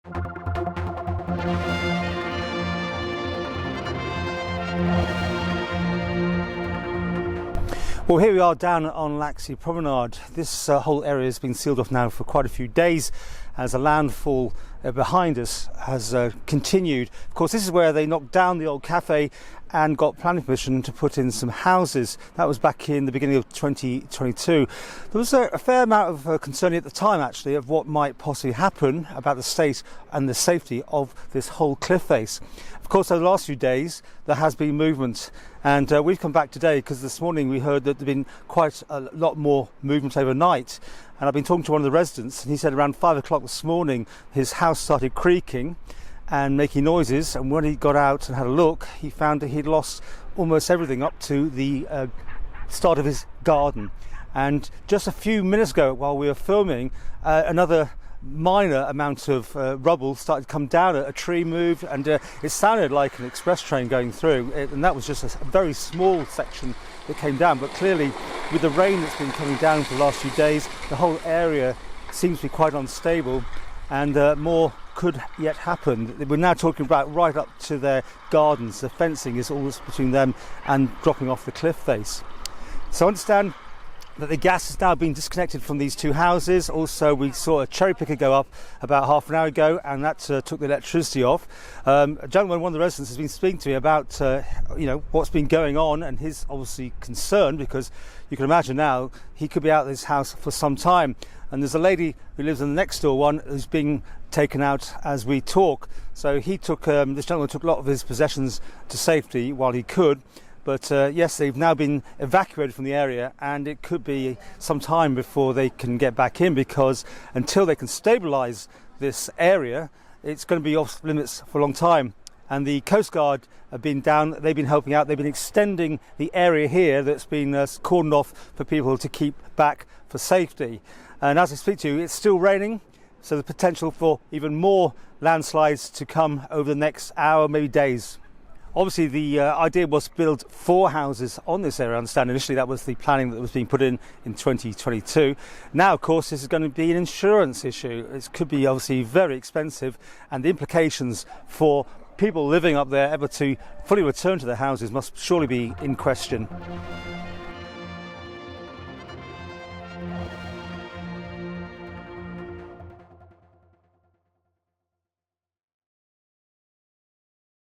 Well, here we are down on Laxey promenade. This whole area has been sealed off now for quite a few days as a landfall behind us has continued. Of course, this is where they knocked down the old cafe and got planning permission to put in some houses. That was back in the beginning of 2022. There was a fair amount of concern at the time, actually, of what might possibly happen about the state and the safety of this whole cliff face. Of course, over the last few days, there has been movement, and we've come back today because this morning we heard that there'd been quite a lot more movement overnight. And I've been talking to one of the residents, and he said around 5 o'clock this morning his house started creaking and making noises, and when he got out and had a look, he found that he'd lost almost everything up to the start of his garden. And just a few minutes ago, while we were filming, another minor amount of rubble started to come down. A tree moved, and it sounded like an express train going through it, and that was just a very small section that came down. But clearly, with the rain that's been coming down for the last few days, the whole area seems to be quite unstable, and more could yet happen. We're now talking about right up to their gardens. The fencing is almost between them and dropping off the cliff face. So I understand that the gas has now been disconnected from these two houses. Also, we saw a cherry picker go up about half an hour ago, and that took the electricity off. A gentleman, one of the residents, has been speaking to me about what's been going on, and he's obviously concerned because you can imagine now he could be out of this house for some time. And there's a lady who lives in the next door one who's being taken out as we talk. So he took this gentleman took a lot of his possessions to safety while he could. But yes, they've now been evacuated from the area, and it could be some time before they can get back in, because until they can stabilise this area, it's going to be off limits for a long time. And the Coast Guard have been down, they've been helping out, they've been extending the area here that's been cordoned off for people to keep back for safety. And as I speak to you, it's still raining, so the potential for even more landslides to come over the next hour, maybe days. Obviously, the idea was to build 4 houses on this area. I understand initially that was the planning that was being put in 2022. Now, of course, this is going to be an insurance issue. It could be obviously very expensive, and the implications for people living up there ever to fully return to their houses must surely be in question.